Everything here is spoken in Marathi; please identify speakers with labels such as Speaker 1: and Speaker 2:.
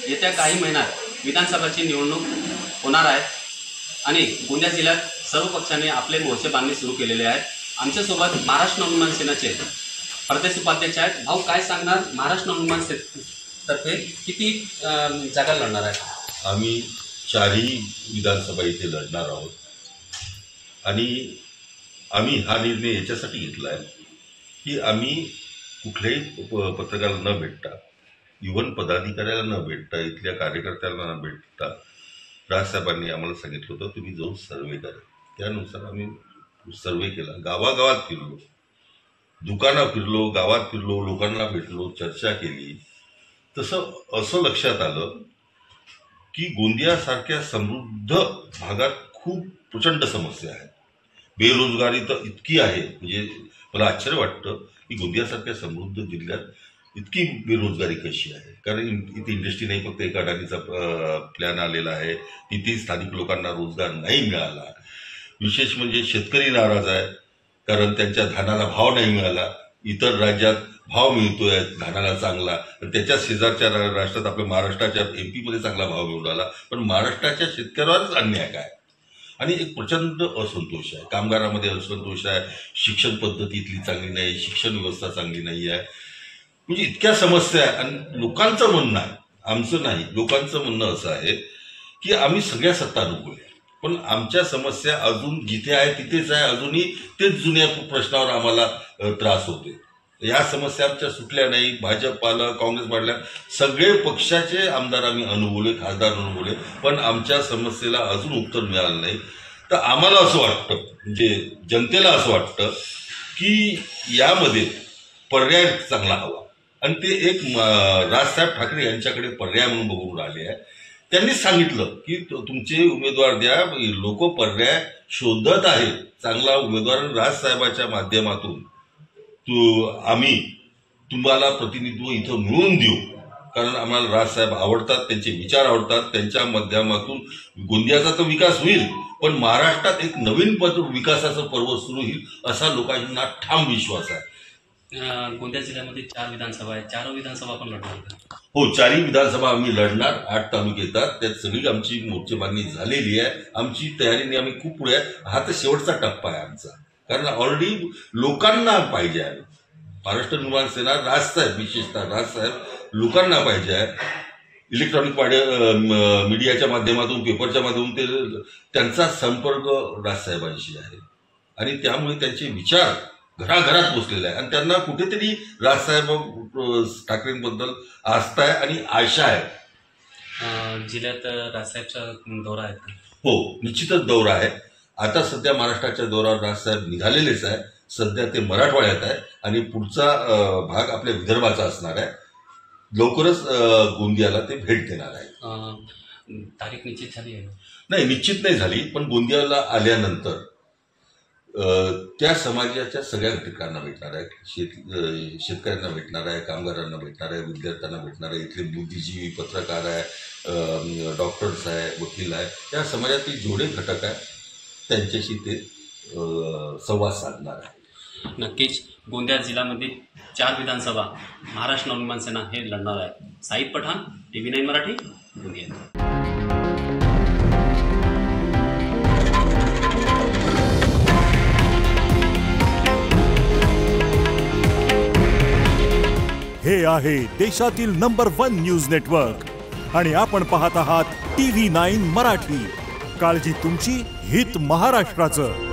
Speaker 1: येत्या काही महिन्यात विधानसभाची निवडणूक होणार आहे आणि गोंदिया जिल्ह्यात सर्व पक्षांनी आपले मोर्चे बांधणी सुरू केलेले आहेत। आमच्यासोबत महाराष्ट्र नवनिर्माण सेनेचे प्रदेश उपाध्यक्ष आहेत। भाऊ, काय सांगणार, महाराष्ट्र नवनिर्माण सेनेतर्फे किती जागा लढणार आहेत?
Speaker 2: आम्ही 4ही विधानसभा इथे लढणार आहोत आणि आम्ही हा निर्णय याच्यासाठी घेतला आहे की आम्ही कुठल्याही पत्रकाराला न भेटता, इव्हन पदाधिकाऱ्याला न भेटता, इथल्या कार्यकर्त्याला न भेटता राजसाहेबांनी आम्हाला सांगितलं होतं तुम्ही जाऊन सर्वे करा। त्यानुसार आम्ही सर्वे केला, गावागावात फिरलो, दुकानात फिरलो, गावात फिरलो, लोकांना भेटलो, चर्चा केली। तसं असं लक्षात आलं की गोंदियासारख्या समृद्ध भागात खूप प्रचंड समस्या आहेत। बेरोजगारी तर इतकी आहे, म्हणजे मला आश्चर्य वाटतं की गोंदियासारख्या समृद्ध जिल्ह्यात इतकी बेरोजगारी कशी आहे। कारण इथे इंडस्ट्री नाही, फक्त एका अडाणीचा प्लॅन आलेला आहे, तिथे स्थानिक लोकांना रोजगार नाही मिळाला। विशेष म्हणजे शेतकरी नाराज आहे कारण त्यांच्या धानाला भाव नाही मिळाला। इतर राज्यात भाव मिळतोय धानाला चांगला, तर त्याच्या शेजारच्या राष्ट्रात आपल्या महाराष्ट्राच्या MP मध्ये चांगला भाव मिळून राहिला, पण महाराष्ट्राच्या शेतकऱ्यावरच अन्याय काय आणि एक प्रचंड असंतोष आहे। कामगारांमध्ये असंतोष आहे, शिक्षण पद्धती इथली चांगली नाही, शिक्षण व्यवस्था चांगली नाही आहे, म्हणजे इतक्या समस्या आहे। आणि लोकांचं म्हणणं आहे, आमचं नाही, लोकांचं म्हणणं असं आहे की आम्ही सगळ्या सत्ता अनुकूल आहे, पण आमच्या समस्या अजून जिथे आहे तिथेच आहे, अजूनही तेच जुन्या प्रश्नावर आम्हाला त्रास होते। या समस्या आमच्या सुटल्या नाही। भाजप आलं, काँग्रेस वाढल्या, सगळे पक्षाचे आमदार आम्ही अनुभवले, खासदार अनुभवले, पण आमच्या समस्येला अजून उत्तर मिळालं नाही। तर आम्हाला असं वाटतं, म्हणजे जनतेला असं वाटतं की यामध्ये पर्याय चांगला हवा आणि ते एक राजसाहेब ठाकरे यांच्याकडे पर्याय म्हणून बघून राहिले आहे। त्यांनीच सांगितलं की तुमचे उमेदवार द्या, लोक पर्याय शोधत आहे, चांगला उमेदवार राजसाहेबाच्या माध्यमातून आम्ही तुम्हाला प्रतिनिधित्व इथं मिळवून देऊ, कारण आम्हाला राजसाहेब आवडतात, त्यांचे विचार आवडतात, त्यांच्या माध्यमातून गोंदियाचा तर विकास होईल, पण महाराष्ट्रात एक नवीन विकासाचं पर्व सुरू होईल असा लोकांना ठाम विश्वास आहे।
Speaker 1: गोंदिया जिल्ह्यामध्ये 4 विधानसभा आहेत, 4 विधानसभा पण लढणार?
Speaker 2: हो, 4ही विधानसभा आम्ही लढणार। 8 तालुके येतात, त्यात सगळी आमची मोर्चेबांधणी झालेली आहे। आमची तयारीने आम्ही खूप पुढे आहे। हा तर शेवटचा टप्पा आहे आमचा, कारण ऑलरेडी लोकांना पाहिजे आहे। महाराष्ट्र निर्माण सेना, राजसाहेब, विशेषतः राजसाहेब लोकांना पाहिजे आहे। इलेक्ट्रॉनिक मीडियाच्या माध्यमातून, पेपरच्या माध्यमातून त्यांचा संपर्क राजसाहेबांशी आहे आणि त्यामुळे त्यांचे विचार घराघरात पोचलेले आहे आणि त्यांना कुठेतरी राजसाहेब ठाकरेंबद्दल आस्था आहे आणि आशा आहे।
Speaker 1: जिल्ह्यात राजसाहेबचा दौरा आहे?
Speaker 2: हो, निश्चितच दौरा आहे। आता सध्या महाराष्ट्राच्या दौऱ्यावर राजसाहेब निघालेलेच आहे। सध्या ते मराठवाड्यात आहे आणि पुढचा भाग आपल्या विदर्भाचा असणार आहे। लवकरच गोंदियाला ते भेट देणार आहे।
Speaker 1: तारीख निश्चित झाली आहे?
Speaker 2: नाही, निश्चित नाही झाली, पण गोंदियाला आल्यानंतर त्या समाजाच्या सगळ्या घटकांना भेटणार आहे। शेतकऱ्यांना भेटणार आहे, कामगारांना भेटणार आहे, विद्यार्थ्यांना भेटणार आहे, इथले बुद्धिजीवी, पत्रकार आहे, डॉक्टर्स आहे, वकील आहे, त्या समाजातील जेवढे घटक आहे त्यांच्याशी ते संवाद साधणार आहे।
Speaker 1: नक्कीच गोंदिया जिल्ह्यामध्ये 4 विधानसभा महाराष्ट्र नवनिर्माण सेना हे लढणार आहे। साईद पठाण, TV9 मराठी, गोंदिया।
Speaker 3: हे आहे देशातील नंबर 1 न्यूज नेटवर्क आणि आपण पाहत आहात TV9 मराठी। काळजी तुमची, हित महाराष्ट्राचं।